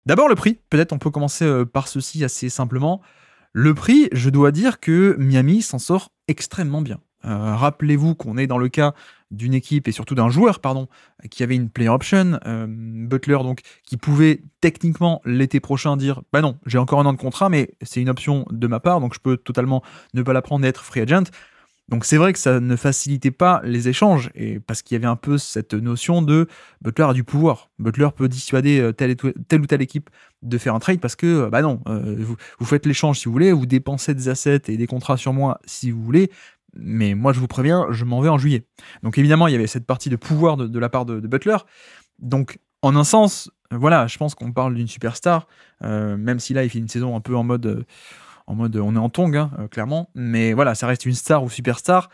D'abord le prix, peut-être on peut commencer par ceci assez simplement. Le prix, je dois dire que Miami s'en sort extrêmement bien. Rappelez-vous qu'on est dans le cas d'une équipe et surtout d'un joueur, pardon, qui avait une player option, Butler donc, qui pouvait techniquement l'été prochain dire bah non, j'ai encore un an de contrat, mais c'est une option de ma part, donc je peux totalement ne pas la prendre et être free agent. Donc c'est vrai que ça ne facilitait pas les échanges, et parce qu'il y avait un peu cette notion de Butler a du pouvoir. Butler peut dissuader telle ou telle équipe de faire un trade parce que, bah non, vous faites l'échange si vous voulez, vous dépensez des assets et des contrats sur moi si vous voulez, mais moi je vous préviens, je m'en vais en juillet. Donc évidemment, il y avait cette partie de pouvoir de la part de Butler. Donc en un sens, voilà, je pense qu'on parle d'une superstar, même si là il fait une saison un peu en mode on est en tongue, hein, clairement, mais voilà, ça reste une star ou superstar.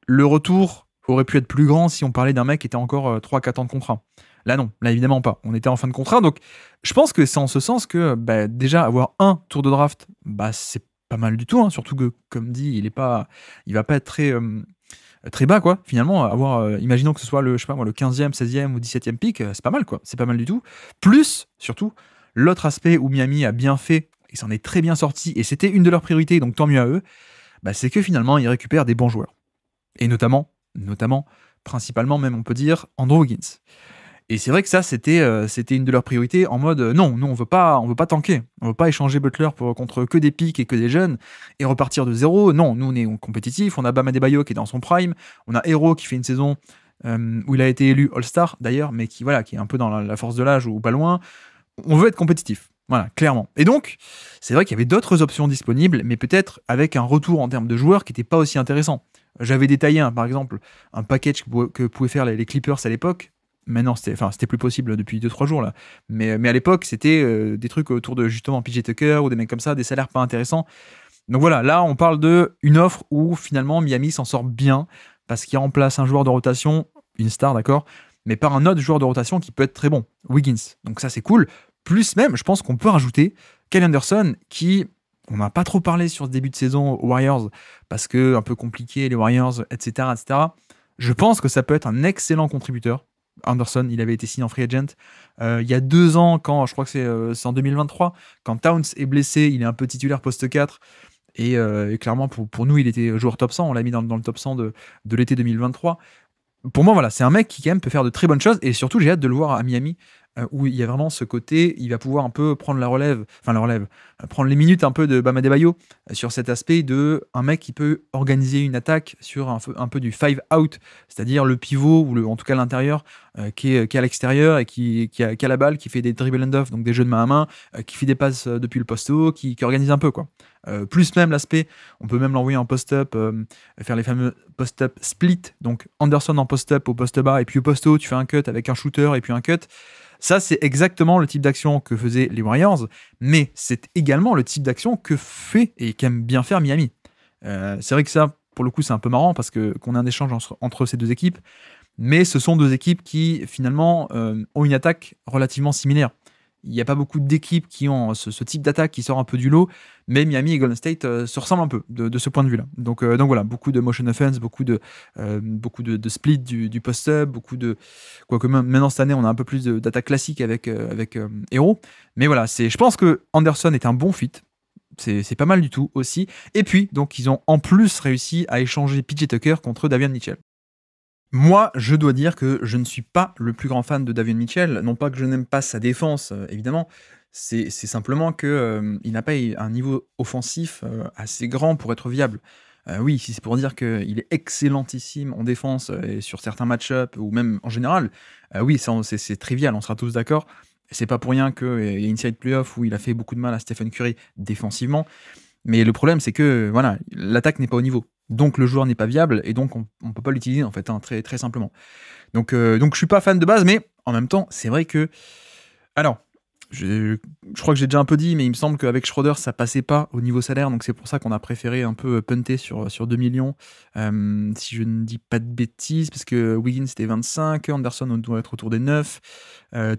Le retour aurait pu être plus grand si on parlait d'un mec qui était encore 3-4 ans de contrat. Là non, là évidemment pas. On était en fin de contrat, donc je pense que c'est en ce sens que bah, déjà avoir un tour de draft, bah, c'est pas mal du tout, hein, surtout que, comme dit, il va pas être très bas, quoi, finalement. Imaginons que ce soit je sais pas moi, le 15e, 16e ou 17e pick, c'est pas mal, quoi. C'est pas mal du tout. Plus, surtout, l'autre aspect où Miami a bien fait, il s'en est très bien sorti, et c'était une de leurs priorités, donc tant mieux à eux, bah, c'est que finalement, ils récupèrent des bons joueurs. Et notamment, principalement même, on peut dire, Andrew Wiggins. Et c'est vrai que ça, c'était une de leurs priorités en mode non, nous on veut pas tanker, on veut pas échanger Butler contre que des pics et que des jeunes et repartir de zéro. Non, nous on est compétitif, on a Bam Adebayo qui est dans son prime, on a Hero qui fait une saison où il a été élu All-Star d'ailleurs, mais qui est un peu dans la force de l'âge ou pas loin. On veut être compétitif. Voilà, clairement. Et donc, c'est vrai qu'il y avait d'autres options disponibles, mais peut-être avec un retour en termes de joueurs qui n'était pas aussi intéressant. J'avais détaillé, par exemple, un package que pouvaient faire les Clippers à l'époque. Maintenant, c'était plus possible depuis 2-3 jours, là. Mais à l'époque, c'était des trucs autour de, justement, PJ Tucker ou des mecs comme ça, des salaires pas intéressants. Donc voilà, là, on parle d'une offre où, finalement, Miami s'en sort bien, parce qu'il remplace un joueur de rotation, une star, d'accord, mais par un autre joueur de rotation qui peut être très bon, Wiggins. Donc ça, c'est cool. Plus même, je pense qu'on peut rajouter Kyle Anderson, qui, on n'a pas trop parlé sur ce début de saison aux Warriors, parce que un peu compliqué, les Warriors, etc., etc. Je pense que ça peut être un excellent contributeur. Anderson, il avait été signé en free agent. Il y a 2 ans, je crois que c'est en 2023, quand Towns est blessé, il est un peu titulaire poste 4. Et clairement, pour nous, il était joueur top 100. On l'a mis dans le top 100 de l'été 2023. Pour moi, voilà, c'est un mec qui quand même peut faire de très bonnes choses, et surtout j'ai hâte de le voir à Miami, où il y a vraiment ce côté, il va pouvoir un peu prendre prendre les minutes un peu de Bam Adebayo sur cet aspect de un mec qui peut organiser une attaque sur un peu du 5 out, c'est-à-dire le pivot ou en tout cas l'intérieur qui est à l'extérieur et qui a la balle, qui fait des dribble and off, donc des jeux de main à main, qui fait des passes depuis le poste haut, qui organise un peu quoi. Plus même l'aspect, on peut même l'envoyer en post-up, faire les fameux post-up split, donc Anderson en post-up au poste bas, et puis au poste haut, tu fais un cut avec un shooter et puis un cut. Ça, c'est exactement le type d'action que faisaient les Warriors, mais c'est également le type d'action que fait et qu'aime bien faire Miami. C'est vrai que ça, pour le coup, c'est un peu marrant parce qu'on a un échange entre ces deux équipes, mais ce sont deux équipes qui, finalement, ont une attaque relativement similaire. Il n'y a pas beaucoup d'équipes qui ont ce type d'attaque qui sort un peu du lot, mais Miami et Golden State se ressemblent un peu de ce point de vue-là. Donc voilà, beaucoup de motion offense, beaucoup de split du post-up, quoique maintenant cette année on a un peu plus d'attaque classique avec Hero. Mais voilà, je pense que Anderson est un bon fit. C'est pas mal du tout aussi. Et puis, donc, ils ont en plus réussi à échanger PJ Tucker contre Davion Mitchell. Moi, je dois dire que je ne suis pas le plus grand fan de Davion Mitchell. Non pas que je n'aime pas sa défense, évidemment. C'est simplement qu'il n'a pas un niveau offensif assez grand pour être viable. Oui, si c'est pour dire qu'il est excellentissime en défense et sur certains match-ups, ou même en général, oui, c'est trivial, on sera tous d'accord. C'est pas pour rien qu'il y a une série de playoffs où il a fait beaucoup de mal à Stephen Curry défensivement. Mais le problème, c'est que voilà, l'attaque n'est pas au niveau. Donc le joueur n'est pas viable et donc on ne peut pas l'utiliser en fait, hein, très, très simplement. Donc je suis pas fan de base, mais en même temps, c'est vrai que... Alors, je crois que j'ai déjà un peu dit, mais il me semble qu'avec Schroeder, ça passait pas au niveau salaire, donc c'est pour ça qu'on a préféré un peu punter sur 2 millions, si je ne dis pas de bêtises, parce que Wiggins c'était 25, Anderson on doit être autour des 9,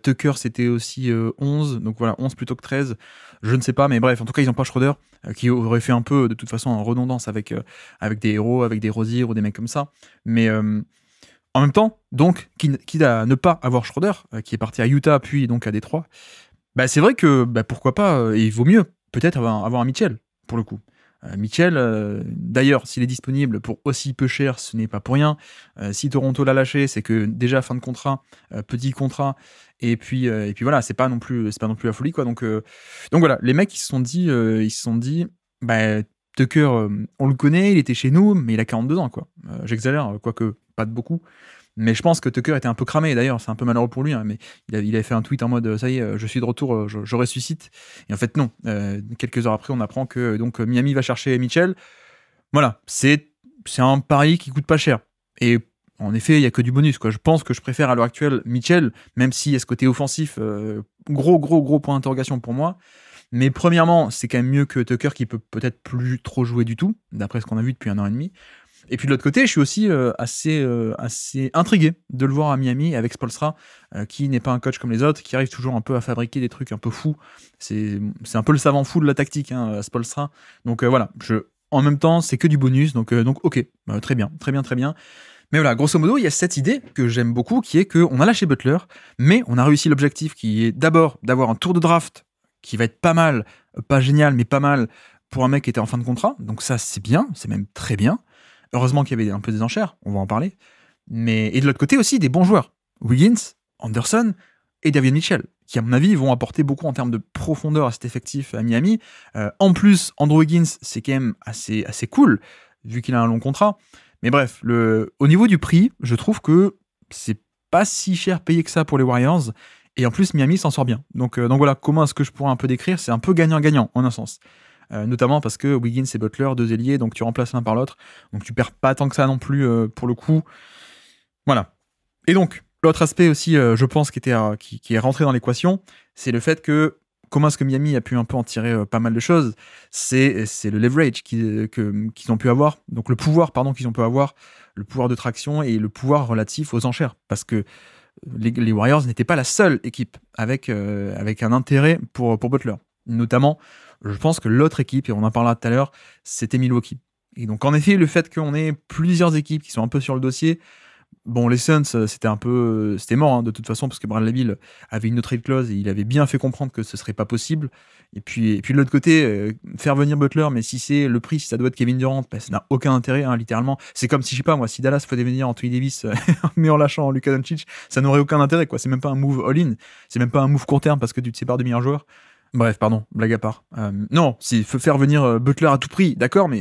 Tucker c'était aussi 11, donc voilà, 11 plutôt que 13, je ne sais pas, mais bref, en tout cas ils n'ont pas Schroeder, qui aurait fait un peu de toute façon en redondance avec des héros, avec des Rosiers ou des mecs comme ça, mais... en même temps, donc, quitte à ne pas avoir Schroeder, qui est parti à Utah puis donc à Détroit, Bah, c'est vrai que, bah, pourquoi pas, il vaut mieux peut-être avoir un Mitchell, pour le coup. Mitchell, d'ailleurs, s'il est disponible pour aussi peu cher, ce n'est pas pour rien. Si Toronto l'a lâché, c'est que déjà fin de contrat, petit contrat, et puis voilà, c'est pas non plus la folie, quoi. Donc voilà, les mecs ils se sont dit: «Bah, Tucker, on le connaît, il était chez nous, mais il a 42 ans, quoi». J'exagère, quoique pas de beaucoup. Mais je pense que Tucker était un peu cramé, d'ailleurs, c'est un peu malheureux pour lui, hein, mais il avait fait un tweet en mode, «Ça y est, je suis de retour, je ressuscite», et en fait non. Quelques heures après, on apprend que donc Miami va chercher Mitchell. Voilà, c'est un pari qui coûte pas cher, et en effet, il y a que du bonus, quoi. Je pense que je préfère à l'heure actuelle Mitchell, même s'il y a ce côté offensif, gros, gros, gros point d'interrogation pour moi. Mais premièrement, c'est quand même mieux que Tucker qui peut peut-être plus trop jouer du tout, d'après ce qu'on a vu depuis 1 an et demi. Et puis de l'autre côté, je suis aussi assez intrigué de le voir à Miami avec Spoelstra, qui n'est pas un coach comme les autres, qui arrive toujours un peu à fabriquer des trucs un peu fous. C'est un peu le savant fou de la tactique, hein, Spoelstra. Donc voilà, en même temps, c'est que du bonus, donc ok, très bien, très bien, très bien. Mais voilà, grosso modo, il y a cette idée que j'aime beaucoup, qui est qu'on a lâché Butler, mais on a réussi l'objectif qui est d'abord d'avoir un tour de draft qui va être pas mal, pas génial, mais pas mal pour un mec qui était en fin de contrat. Donc ça, c'est bien, c'est même très bien. Heureusement qu'il y avait un peu des enchères, on va en parler. Et de l'autre côté aussi, des bons joueurs. Wiggins, Anderson et Davion Mitchell, qui à mon avis vont apporter beaucoup en termes de profondeur à cet effectif à Miami. En plus, Andrew Wiggins, c'est quand même assez cool, vu qu'il a un long contrat. Mais bref, au niveau du prix, je trouve que c'est pas si cher payé que ça pour les Warriors. Et en plus, Miami s'en sort bien. Donc voilà, comment est-ce que je pourrais un peu décrire? C'est un peu gagnant-gagnant, en un sens. Notamment parce que Wiggins et Butler, 2 ailiers, donc tu remplaces l'un par l'autre. Donc tu perds pas tant que ça non plus, pour le coup. Voilà. Et donc, l'autre aspect aussi, je pense, qui est rentré dans l'équation, c'est le fait que comment est-ce que Miami a pu un peu en tirer pas mal de choses, c'est le leverage qu'ils ont pu avoir, donc le pouvoir, pardon, qu'ils ont pu avoir, le pouvoir de traction et le pouvoir relatif aux enchères. Parce que les Warriors n'étaient pas la seule équipe avec un intérêt pour Butler. Notamment, je pense que l'autre équipe, et on en parlera tout à l'heure, c'était Milwaukee. Et donc, en effet, le fait qu'on ait plusieurs équipes qui sont un peu sur le dossier, bon, les Suns, c'était mort, hein, de toute façon, parce que Bradley Beal avait une no trade clause et il avait bien fait comprendre que ce serait pas possible. Et puis de l'autre côté, faire venir Butler, mais si c'est le prix, si ça doit être Kevin Durant, bah, ça n'a aucun intérêt, hein, littéralement. C'est comme si, je sais pas moi, si Dallas faisait venir Anthony Davis, mais en lâchant Luka Doncic, ça n'aurait aucun intérêt, quoi. C'est même pas un move all-in, c'est même pas un move court terme parce que tu te sépares de meilleurs joueurs. Bref, pardon, blague à part. Non, s'il faut faire venir Butler à tout prix, d'accord, mais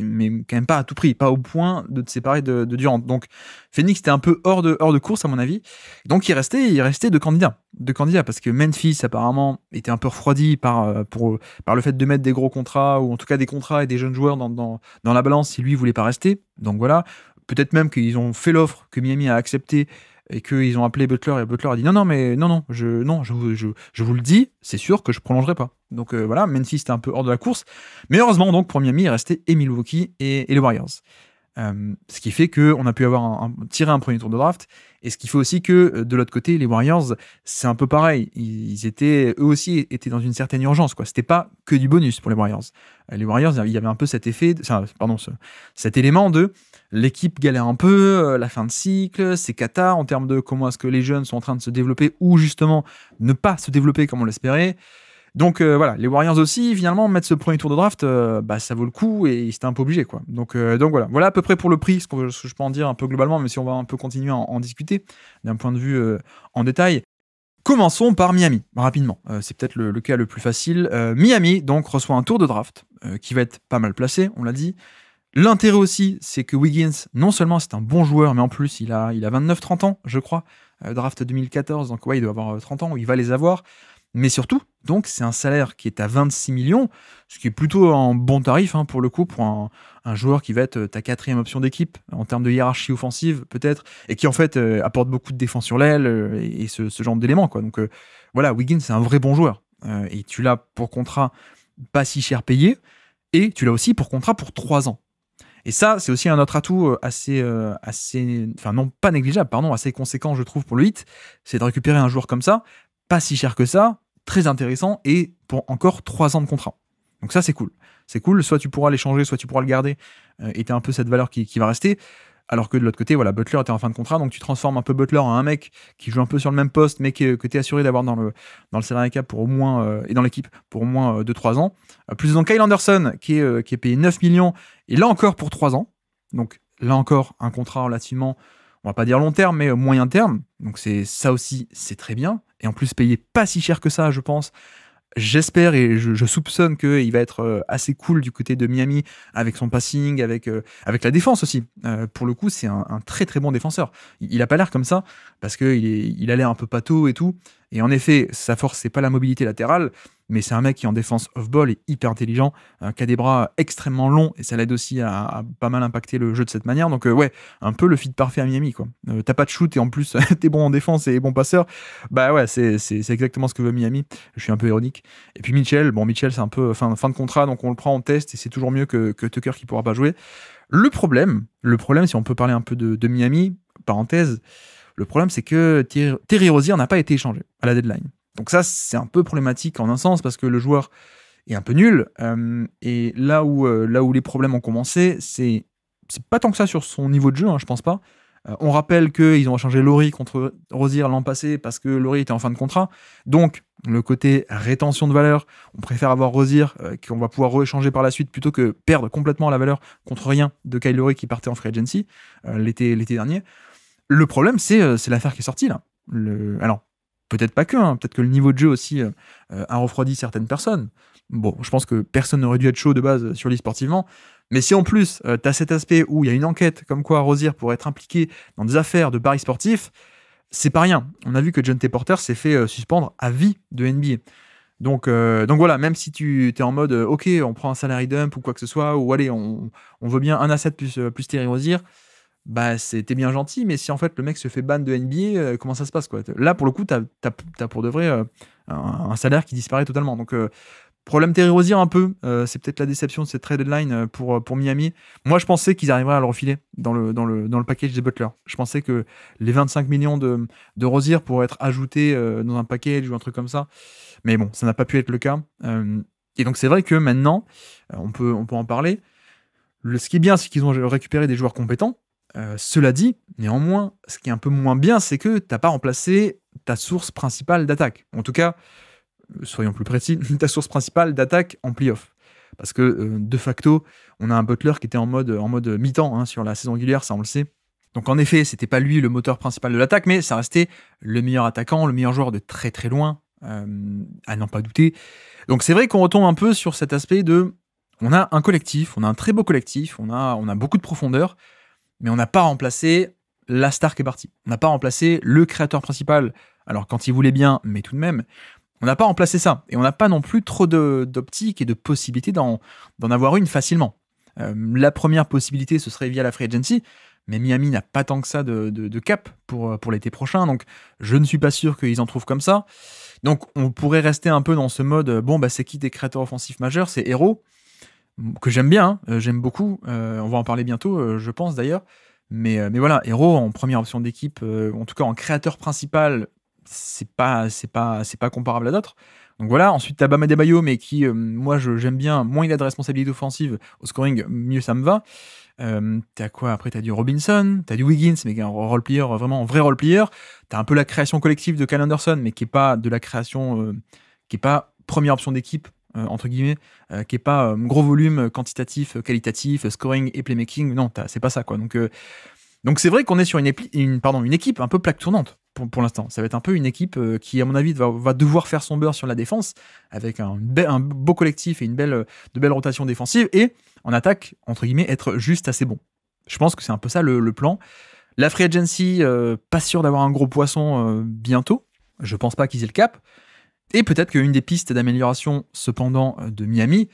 quand même pas à tout prix, pas au point de te séparer de Durant. Donc, Phoenix était un peu hors de course, à mon avis. Donc, il restait deux candidats. Deux candidats, parce que Memphis, apparemment, était un peu refroidi par le fait de mettre des gros contrats, ou en tout cas des contrats et des jeunes joueurs dans la balance si lui voulait pas rester. Donc voilà. Peut-être même qu'ils ont fait l'offre que Miami a acceptée et qu'ils ont appelé Butler et Butler a dit non, je vous le dis, c'est sûr que je prolongerai pas. Donc voilà, Memphis était un peu hors de la course, mais heureusement donc pour Miami il restait et Milwaukee et les Warriors. Ce qui fait qu'on a pu tirer un premier tour de draft, et ce qui fait aussi que de l'autre côté les Warriors c'est un peu pareil, eux aussi étaient dans une certaine urgence, quoi. C'était pas que du bonus pour les Warriors. Les Warriors, il y avait un peu cet effet, cet élément de l'équipe galère un peu, la fin de cycle, c'est cata en termes de comment est-ce que les jeunes sont en train de se développer ou justement ne pas se développer comme on l'espérait. Donc voilà, les Warriors aussi, finalement, mettre ce premier tour de draft, ça vaut le coup et c'était un peu obligé, quoi. Donc voilà à peu près pour le prix, ce que je peux en dire un peu globalement, mais si on va un peu continuer à en discuter d'un point de vue en détail. Commençons par Miami, rapidement. C'est peut-être le cas le plus facile. Miami, donc, reçoit un tour de draft qui va être pas mal placé, on l'a dit. L'intérêt aussi, c'est que Wiggins, non seulement c'est un bon joueur, mais en plus, il a 29-30 ans, je crois. Draft 2014, donc ouais, il doit avoir 30 ans, ou il va les avoir. Mais surtout, donc, c'est un salaire qui est à 26 millions, ce qui est plutôt un bon tarif, hein, pour le coup, pour un joueur qui va être ta quatrième option d'équipe, en termes de hiérarchie offensive, peut-être, et qui, en fait, apporte beaucoup de défense sur l'aile, et ce genre d'éléments, quoi. Donc, voilà, Wiggins, c'est un vrai bon joueur. Et tu l'as pour contrat pas si cher payé, et tu l'as aussi pour contrat pour 3 ans. Et ça, c'est aussi un autre atout non pas négligeable, assez conséquent, je trouve, pour le Heat, c'est de récupérer un joueur comme ça, pas si cher que ça, très intéressant, et pour encore 3 ans de contrat. Donc ça, c'est cool. C'est cool, soit tu pourras l'échanger, soit tu pourras le garder, et t'as un peu cette valeur qui va rester. Alors que de l'autre côté, voilà, Butler était en fin de contrat, donc tu transformes un peu Butler en un mec qui joue un peu sur le même poste, mais que tu es assuré d'avoir dans le salary cap pour au moins, et dans l'équipe pour au moins 2-3 ans. Plus donc Kyle Anderson qui est payé 9 millions, et là encore pour 3 ans. Donc là encore, un contrat relativement, on va pas dire long terme, mais moyen terme. Donc ça aussi, c'est très bien. Et en plus, payé pas si cher que ça, je pense. J'espère et je soupçonne qu'il va être assez cool du côté de Miami avec son passing, avec la défense aussi. Pour le coup, c'est un très très bon défenseur. Il a pas l'air comme ça parce qu'il a l'air un peu pâteau et tout. Et en effet, sa force, c'est pas la mobilité latérale, mais c'est un mec qui en défense off-ball est hyper intelligent, qui a des bras extrêmement longs et ça l'aide aussi à pas mal impacter le jeu de cette manière. Donc ouais, un peu le fit parfait à Miami, quoi. T'as pas de shoot et en plus t'es bon en défense et bon passeur. Bah ouais, c'est exactement ce que veut Miami. Je suis un peu ironique. Et puis Mitchell, c'est un peu fin de contrat, donc on le prend en test et c'est toujours mieux que Tucker qui pourra pas jouer. Le problème, si on peut parler un peu de Miami, parenthèse, le problème c'est que Terry Rozier n'a pas été échangé à la deadline. Donc ça, c'est un peu problématique en un sens parce que le joueur est un peu nul. Et là où les problèmes ont commencé, c'est pas tant que ça sur son niveau de jeu, hein, je pense pas. On rappelle qu'ils ont échangé Laurie contre Rozier l'an passé parce que Laurie était en fin de contrat. Donc, le côté rétention de valeur, on préfère avoir Rozier qu'on va pouvoir rééchanger par la suite plutôt que perdre complètement la valeur contre rien de Kyle Lowry qui partait en free agency l'été dernier. Le problème, c'est l'affaire qui est sortie là. Alors, peut-être pas que, hein, peut-être que le niveau de jeu aussi a refroidi certaines personnes. Bon, je pense que personne n'aurait dû être chaud de base sur lui sportivement. Mais si en plus, tu as cet aspect où il y a une enquête comme quoi Rozier pourrait être impliqué dans des affaires de paris sportifs, c'est pas rien. On a vu que John T. Porter s'est fait suspendre à vie de NBA. Donc voilà, même si tu es en mode ok, on prend un salary dump ou quoi que ce soit, ou allez, on veut bien un asset plus Terry Rozier, bah c'était bien gentil, mais si en fait le mec se fait ban de NBA, comment ça se passe, quoi? Là, pour le coup, t'as pour de vrai un salaire qui disparaît totalement. Donc problème Terry Rozier un peu, c'est peut-être la déception de cette trade deadline pour Miami. Moi, je pensais qu'ils arriveraient à le refiler dans le package des Butler. Je pensais que les 25 millions de Rozier pourraient être ajoutés dans un package ou un truc comme ça. Mais bon, ça n'a pas pu être le cas. Et donc, c'est vrai que maintenant, on peut en parler. Ce qui est bien, c'est qu'ils ont récupéré des joueurs compétents. Cela dit, néanmoins, ce qui est un peu moins bien, c'est que tu n'as pas remplacé ta source principale d'attaque. En tout cas, soyons plus précis, ta source principale d'attaque en playoff. Parce que de facto, on a un Butler qui était en mode mi-temps hein, sur la saison régulière, ça on le sait. Donc en effet, c'était pas lui le moteur principal de l'attaque, mais ça restait le meilleur attaquant, le meilleur joueur de très très loin, à n'en pas douter. Donc c'est vrai qu'on retombe un peu sur cet aspect de, on a un collectif, on a un très beau collectif, on a beaucoup de profondeur, mais on n'a pas remplacé la star qui est partie. On n'a pas remplacé le créateur principal, alors quand il voulait bien, mais tout de même, on n'a pas remplacé ça. Et on n'a pas non plus trop d'optique et de possibilités d'en avoir une facilement. La première possibilité, ce serait via la free agency, mais Miami n'a pas tant que ça de cap pour l'été prochain, donc je ne suis pas sûr qu'ils en trouvent comme ça. Donc on pourrait rester un peu dans ce mode, bon, bah, c'est qui des créateurs offensifs majeurs? C'est Hero, que j'aime bien, j'aime beaucoup, on va en parler bientôt, je pense d'ailleurs. Mais voilà, Hero en première option d'équipe, en tout cas en créateur principal, c'est pas comparable à d'autres. Donc voilà, ensuite t'as Bam Adebayo, mais qui, moi j'aime bien, moins il a de responsabilité offensive au scoring, mieux ça me va. T'as quoi après? T'as du Robinson, t'as du Wiggins, mais qui est un role player, vraiment un vrai role player. T'as un peu la création collective de Kyle Anderson, mais qui est pas de la création, qui est pas première option d'équipe, entre guillemets, qui est pas gros volume quantitatif, qualitatif, scoring et playmaking. Non, c'est pas ça, quoi. Donc c'est vrai qu'on est sur une équipe un peu plaque tournante pour l'instant. Ça va être un peu une équipe qui, à mon avis, va devoir faire son beurre sur la défense, avec un beau collectif et de belles rotations défensives, et en attaque, entre guillemets, être juste assez bon. Je pense que c'est un peu ça le plan. La free agency, pas sûr d'avoir un gros poisson bientôt. Je pense pas qu'ils aient le cap. Et peut-être qu'une des pistes d'amélioration, cependant, de Miami,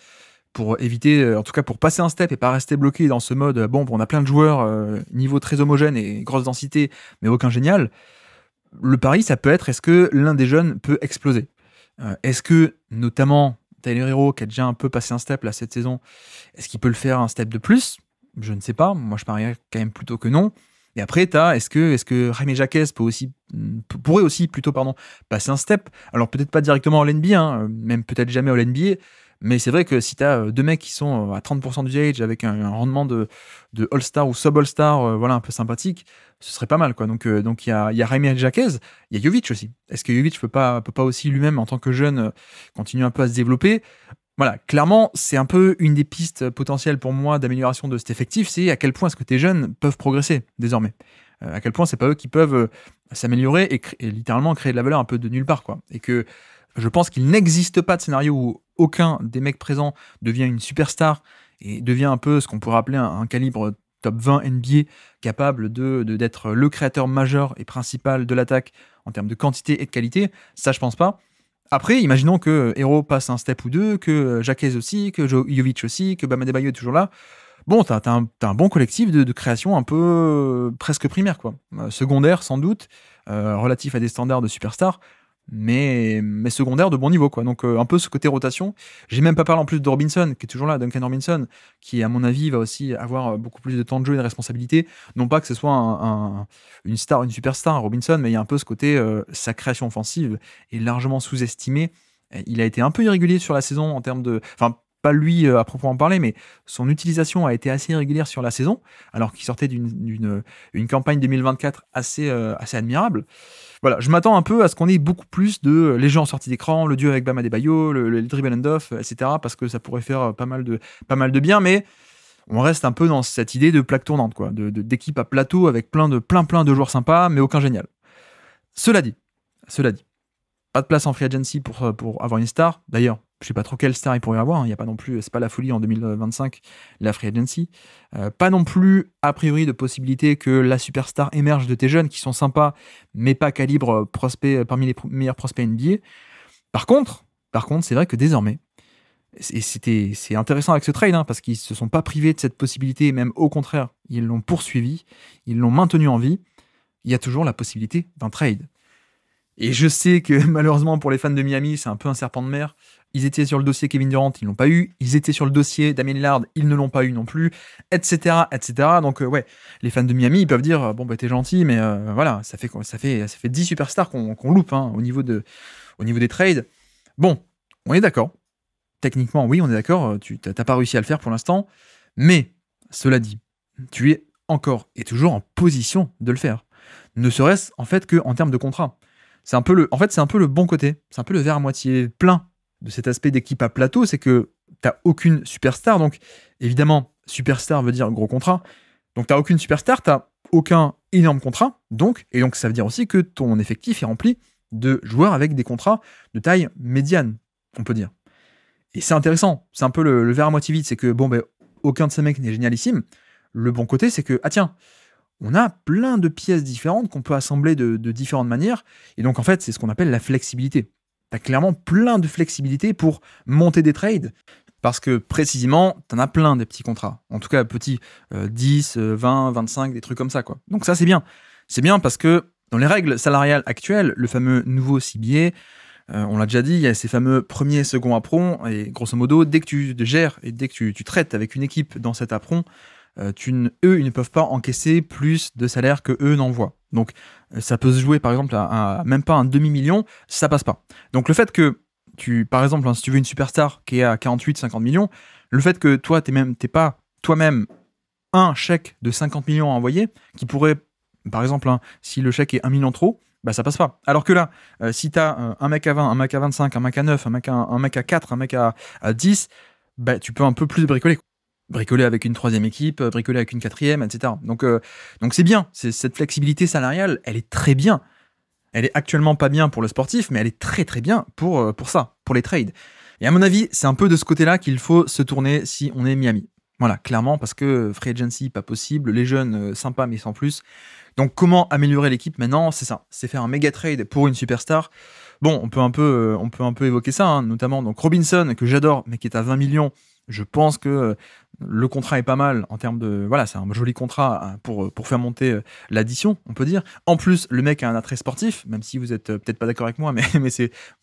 pour éviter, en tout cas pour passer un step et pas rester bloqué dans ce mode, bon, on a plein de joueurs, niveau très homogène et grosse densité, mais aucun génial. Le pari, ça peut être, est-ce que l'un des jeunes peut exploser? Est-ce que, notamment, Tyler Hero, qui a déjà un peu passé un step là cette saison, est-ce qu'il peut le faire un step de plus? Je ne sais pas, moi je parierais quand même plutôt que non. Et après, est-ce que Jaime Jaquez pourrait aussi passer un step? Alors peut-être pas directement à l'NBA, hein, même peut-être jamais à l'NBA, Mais c'est vrai que si tu as deux mecs qui sont à 30% d'usage avec un rendement de All-Star ou sub-All-Star, voilà, un peu sympathique, ce serait pas mal, quoi. Donc il y a Jaime Jaquez, il y a Jovic aussi. Est-ce que Jovic peut pas aussi lui-même, en tant que jeune, continuer un peu à se développer? Voilà, clairement, c'est un peu une des pistes potentielles pour moi d'amélioration de cet effectif, c'est à quel point est-ce que tes jeunes peuvent progresser désormais. À quel point c'est pas eux qui peuvent s'améliorer et littéralement créer de la valeur un peu de nulle part, quoi. Et que je pense qu'il n'existe pas de scénario où aucun des mecs présents devient une superstar et devient un peu ce qu'on pourrait appeler un calibre top 20 NBA capable d'être le créateur majeur et principal de l'attaque en termes de quantité et de qualité. Ça, je pense pas. Après, imaginons que Hero passe un step ou deux, que Jaquez aussi, que Jovic aussi, que Bam Adebayo est toujours là. Bon, t'as un bon collectif de création un peu presque primaire, quoi. Secondaire, sans doute, relatif à des standards de superstar, mais secondaire de bon niveau, quoi. Donc un peu ce côté rotation. J'ai même pas parlé en plus de Robinson, qui est toujours là, Duncan Robinson, qui à mon avis va aussi avoir beaucoup plus de temps de jeu et de responsabilité. Non pas que ce soit une star, une superstar, Robinson, mais il y a un peu ce côté, sa création offensive est largement sous-estimée. Il a été un peu irrégulier sur la saison en termes de... Enfin, pas lui à proprement parler, mais son utilisation a été assez irrégulière sur la saison, alors qu'il sortait d'une campagne 2024 assez admirable. Voilà, je m'attends un peu à ce qu'on ait beaucoup plus de les jeux en sortie d'écran, le duo avec Bam Adebayo, le dribble and off, etc., parce que ça pourrait faire pas mal de bien, mais on reste un peu dans cette idée de plaque tournante, quoi, d'équipe à plateau avec plein de joueurs sympas, mais aucun génial. Cela dit, pas de place en free agency pour avoir une star. D'ailleurs, je sais pas trop quelle star il pourrait avoir. Il y a pas non plus, c'est pas la folie en 2025 la free agency. Pas non plus a priori de possibilité que la superstar émerge de tes jeunes qui sont sympas, mais pas calibre prospect parmi les meilleurs prospects NBA. Par contre, c'est vrai que désormais, et c'est intéressant avec ce trade, hein, parce qu'ils se sont pas privés de cette possibilité, même au contraire, ils l'ont poursuivi, ils l'ont maintenu en vie. Il y a toujours la possibilité d'un trade. Et je sais que malheureusement pour les fans de Miami, c'est un peu un serpent de mer. Ils étaient sur le dossier Kevin Durant, ils l'ont pas eu. Ils étaient sur le dossier Damian Lillard, ils ne l'ont pas eu non plus, etc., etc. Donc ouais, les fans de Miami, ils peuvent dire bon bah t'es gentil, mais voilà, ça fait 10 superstars qu'on loupe, hein, au niveau des trades. Bon, on est d'accord. Techniquement, oui, on est d'accord. Tu t'as pas réussi à le faire pour l'instant, mais cela dit, tu es encore et toujours en position de le faire. Ne serait-ce en fait que en termes de contrat. C'est un peu le bon côté, c'est un peu le verre à moitié plein de cet aspect d'équipe à plateau, c'est que t'as aucune superstar, donc évidemment, superstar veut dire gros contrat, donc t'as aucune superstar, t'as aucun énorme contrat, et donc ça veut dire aussi que ton effectif est rempli de joueurs avec des contrats de taille médiane, on peut dire. Et c'est intéressant, c'est un peu le verre à moitié vide, c'est que aucun de ces mecs n'est génialissime. Le bon côté, c'est que, on a plein de pièces différentes qu'on peut assembler de différentes manières. Et donc, en fait, c'est ce qu'on appelle la flexibilité. Tu as clairement plein de flexibilité pour monter des trades. Parce que, précisément, tu en as plein des petits contrats. En tout cas, petits 10, 20, 25, des trucs comme ça, quoi. Donc ça, c'est bien. C'est bien parce que, dans les règles salariales actuelles, le fameux nouveau CBA, on l'a déjà dit, il y a ces fameux premiers, second apron. Et grosso modo, dès que tu gères et dès que tu traites avec une équipe dans cet apron, eux, ils ne peuvent pas encaisser plus de salaire que eux n'envoient. Donc, ça peut se jouer, par exemple, à même pas un demi-million, ça passe pas. Donc, le fait que par exemple, si tu veux une superstar qui est à 48-50 millions, le fait que toi, t'es pas toi-même un chèque de 50 millions à envoyer, qui pourrait, par exemple, si le chèque est 1 million trop, bah ça passe pas. Alors que là, si t'as un mec à 20, un mec à 25, un mec à 9, un mec à 4, un mec à 10, bah tu peux un peu plus bricoler avec une troisième équipe, bricoler avec une quatrième, etc. Donc c'est bien, cette flexibilité salariale, elle est très bien. Elle est actuellement pas bien pour le sportif, mais elle est très très bien pour ça, pour les trades. Et à mon avis, c'est un peu de ce côté-là qu'il faut se tourner si on est Miami. Voilà, clairement, parce que free agency, pas possible, les jeunes, sympas, mais sans plus. Donc comment améliorer l'équipe maintenant? C'est ça, c'est faire un méga trade pour une superstar. Bon, on peut un peu évoquer ça, hein, notamment donc Robinson, que j'adore, mais qui est à 20 millions. Je pense que le contrat est pas mal en termes de... Voilà, c'est un joli contrat pour faire monter l'addition, on peut dire. En plus, le mec a un attrait sportif, même si vous êtes peut-être pas d'accord avec moi, mais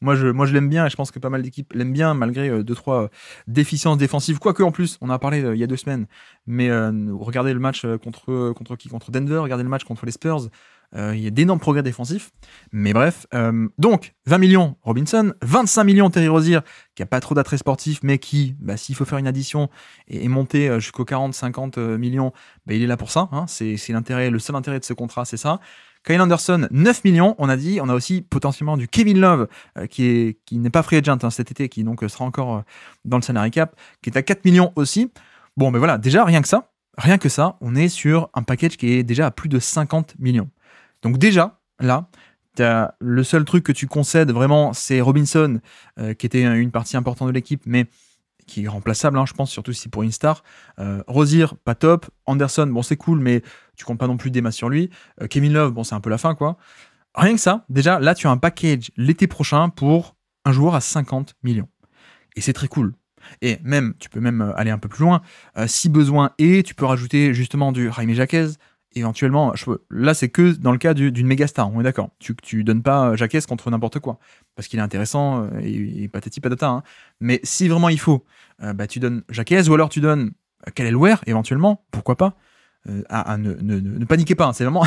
moi je l'aime bien et je pense que pas mal d'équipes l'aiment bien, malgré 2-3 déficiences défensives. Quoique, en plus, on en a parlé il y a 2 semaines, mais regardez le match contre qui? Contre Denver, regardez le match contre les Spurs. Il y a d'énormes progrès défensifs. Mais bref, donc 20 millions Robinson, 25 millions Terry Rozier, qui a pas trop d'attrait sportif, mais qui, s'il faut faire une addition et monter jusqu'aux 40-50 millions, il est là pour ça. Hein. C'est l'intérêt, le seul intérêt de ce contrat, c'est ça. Kyle Anderson, 9 millions, on a dit. On a aussi potentiellement du Kevin Love, qui n'est pas free agent cet été, qui donc sera encore dans le salary cap, qui est à 4 millions aussi. Bon, mais voilà, déjà, rien que ça, on est sur un package qui est déjà à plus de 50 millions. Donc déjà, là, le seul truc que tu concèdes vraiment, c'est Robinson, qui était une partie importante de l'équipe, mais qui est remplaçable, je pense, surtout si c'est pour une star. Rozier, pas top. Anderson, bon, c'est cool, mais tu comptes pas non plus des masses sur lui. Kevin Love, bon, c'est un peu la fin, quoi. Rien que ça, déjà, là, tu as un package l'été prochain pour un joueur à 50 millions. Et c'est très cool. Et même, tu peux même aller un peu plus loin. Si besoin est, tu peux rajouter justement du Jaime Jaquez. Éventuellement, là, c'est que dans le cas d'une méga star, on est d'accord. Tu donnes pas Jaquez contre n'importe quoi. Parce qu'il est intéressant et patati patata. Hein. Mais si vraiment il faut, tu donnes Jaquez ou alors tu donnes Kelly Ware, éventuellement, pourquoi pas. Ne paniquez pas, hein, c'est vraiment.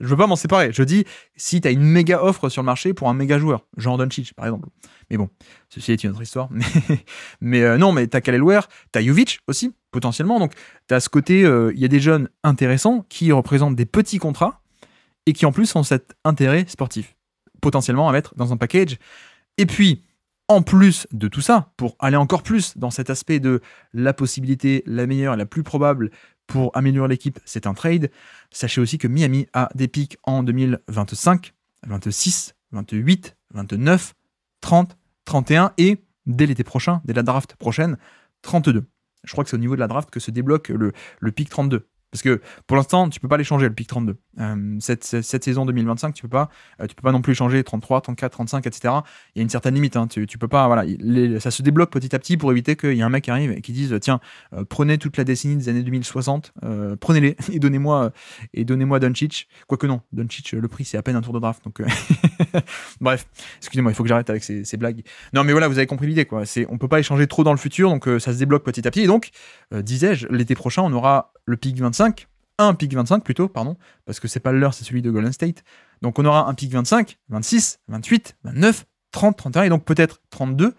Je veux pas m'en séparer. Je dis, si tu as une méga offre sur le marché pour un méga joueur, genre Doncic par exemple. Mais bon, ceci est une autre histoire. Mais non, mais t'as Kelly Ware, t'as Jovic aussi, potentiellement. Donc, t'as ce côté, il y a des jeunes intéressants qui représentent des petits contrats et qui en plus ont cet intérêt sportif, potentiellement à mettre dans un package. Et puis, en plus de tout ça, pour aller encore plus dans cet aspect de la possibilité, la meilleure et la plus probable pour améliorer l'équipe, c'est un trade. Sachez aussi que Miami a des pics en 2025, 26, 28, 29, 30, 31 et dès l'été prochain, dès la draft prochaine, 32. Je crois que c'est au niveau de la draft que se débloque le pic 32. Parce que pour l'instant, tu peux pas l'échanger, le pic 32. Cette saison 2025, tu peux pas non plus échanger 33, 34, 35, etc. Il y a une certaine limite. Hein. Tu peux pas. Voilà, ça se débloque petit à petit pour éviter qu'il y ait un mec qui arrive et qui dise tiens, prenez toute la décennie des années 2060, prenez-les et donnez-moi Doncic. Quoique non, Doncic, le prix c'est à peine un tour de draft. Donc bref, excusez-moi, il faut que j'arrête avec ces blagues. Non, mais voilà, vous avez compris l'idée quoi. On peut pas échanger trop dans le futur, donc ça se débloque petit à petit. Et donc, disais-je, l'été prochain, on aura le pic 25, un pic 25 plutôt, pardon, parce que c'est pas le leur, c'est celui de Golden State. Donc on aura un pic 25, 26, 28, 29, 30, 31 et donc peut-être 32,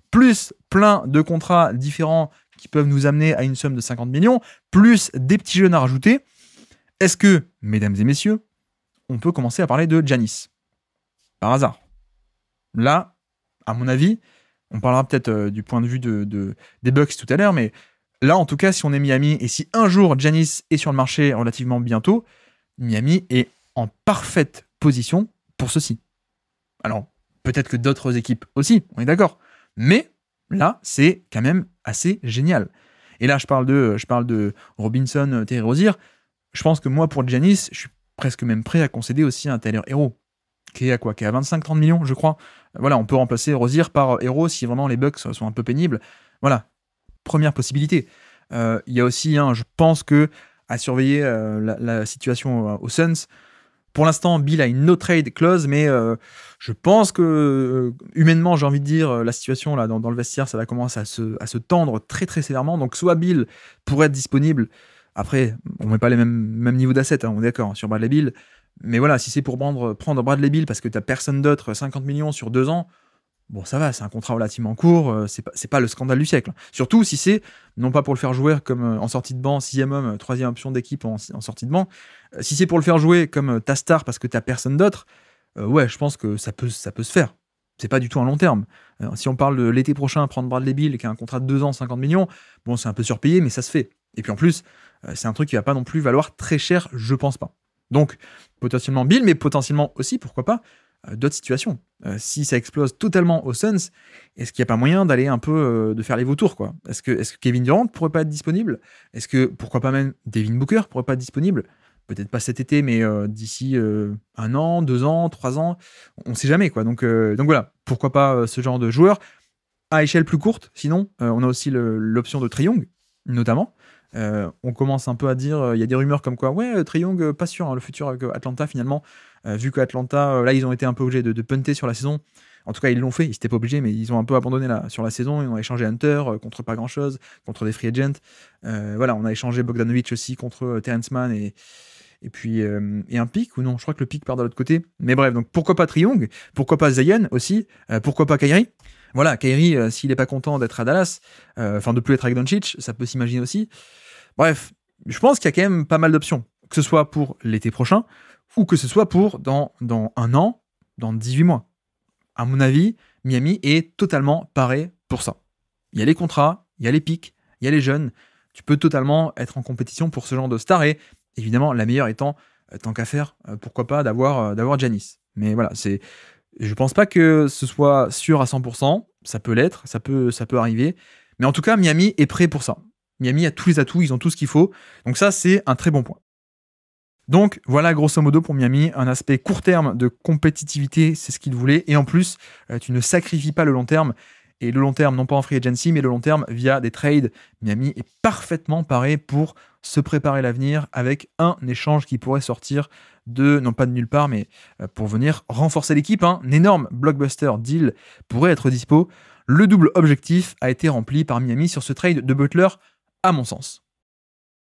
plus plein de contrats différents qui peuvent nous amener à une somme de 50 millions, plus des petits jeunes à rajouter. Est-ce que, mesdames et messieurs, on peut commencer à parler de Giannis par hasard? Là, à mon avis, on parlera peut-être du point de vue des Bucks tout à l'heure, mais là, en tout cas, si on est Miami et si un jour Giannis est sur le marché relativement bientôt, Miami est en parfaite position pour ceci. Alors, peut-être que d'autres équipes aussi, on est d'accord. Mais là, c'est quand même assez génial. Et là, je parle de Robinson, Terry Rozier. Je pense que moi, pour Giannis, je suis presque même prêt à concéder aussi un Tyler Herro, qui est à quoi? Qui est à 25-30 millions, je crois. Voilà, on peut remplacer Rozier par Herro si vraiment les Bucks sont un peu pénibles. Voilà. Première possibilité. Il y a aussi, je pense que à surveiller la situation aux Suns. Pour l'instant, Bill a une no trade clause, mais je pense que humainement, j'ai envie de dire, la situation là dans le vestiaire, ça va commencer à se tendre très très sévèrement. Donc soit Bill pourrait être disponible. Après, on met pas les mêmes niveaux d'assets, on est d'accord sur Bradley Beal. Mais voilà, si c'est pour prendre Bradley Beal parce que t'as personne d'autre, 50 millions sur 2 ans. Bon, ça va, c'est un contrat relativement court, c'est pas le scandale du siècle. Surtout si c'est, non pas pour le faire jouer comme en sortie de banc, 6e homme, 3e option d'équipe en sortie de banc, si c'est pour le faire jouer comme ta star parce que t'as personne d'autre, ouais, je pense que ça peut se faire. C'est pas du tout un long terme. Si on parle de l'été prochain, prendre Bradley Beal, qui a un contrat de 2 ans, 50 millions, bon, c'est un peu surpayé, mais ça se fait. Et puis en plus, c'est un truc qui va pas non plus valoir très cher, je pense pas. Donc, potentiellement Bill, mais potentiellement aussi, pourquoi pas, d'autres situations. Si ça explose totalement aux Suns, est-ce qu'il n'y a pas moyen d'aller un peu de faire les vautours quoi? Est-ce que Kevin Durant pourrait pas être disponible? Est-ce que, pourquoi pas même Devin Booker pourrait pas être disponible? Peut-être pas cet été, mais d'ici 1 an, 2 ans, 3 ans, on sait jamais quoi. Donc voilà, pourquoi pas ce genre de joueur à échelle plus courte. Sinon, on a aussi l'option de Trae Young, notamment. On commence un peu à dire, il y a des rumeurs comme quoi, ouais, Trae Young, pas sûr, le futur avec Atlanta finalement, vu qu'Atlanta, là, ils ont été un peu obligés de punter sur la saison. En tout cas, ils l'ont fait, ils n'étaient pas obligés, mais ils ont un peu abandonné sur la saison. Ils ont échangé Hunter contre pas grand-chose, contre des free agents. Voilà, on a échangé Bogdanovic aussi contre Terrence Mann et un pick, ou non, je crois que le pick part de l'autre côté. Mais bref, donc pourquoi pas Trae Young, pourquoi pas Zion aussi, pourquoi pas Kyrie. Voilà, Kyrie, s'il n'est pas content d'être à Dallas, de plus être avec Doncic, ça peut s'imaginer aussi. Bref, je pense qu'il y a quand même pas mal d'options, que ce soit pour l'été prochain, ou que ce soit pour dans un an, dans 18 mois. À mon avis, Miami est totalement paré pour ça. Il y a les contrats, il y a les pics, il y a les jeunes. Tu peux totalement être en compétition pour ce genre de star. Et évidemment, la meilleure étant, tant qu'à faire, pourquoi pas d'avoir Giannis. Mais voilà, je pense pas que ce soit sûr à 100%. Ça peut l'être, ça peut arriver. Mais en tout cas, Miami est prêt pour ça. Miami a tous les atouts, ils ont tout ce qu'il faut. Donc ça, c'est un très bon point. Donc voilà, grosso modo pour Miami, un aspect court terme de compétitivité, c'est ce qu'ils voulaient. Et en plus, tu ne sacrifies pas le long terme. Et le long terme, non pas en free agency, mais le long terme via des trades. Miami est parfaitement paré pour se préparer l'avenir avec un échange qui pourrait sortir non pas de nulle part, mais pour venir renforcer l'équipe. Un énorme blockbuster deal pourrait être dispo. Le double objectif a été rempli par Miami sur ce trade de Butler, à mon sens.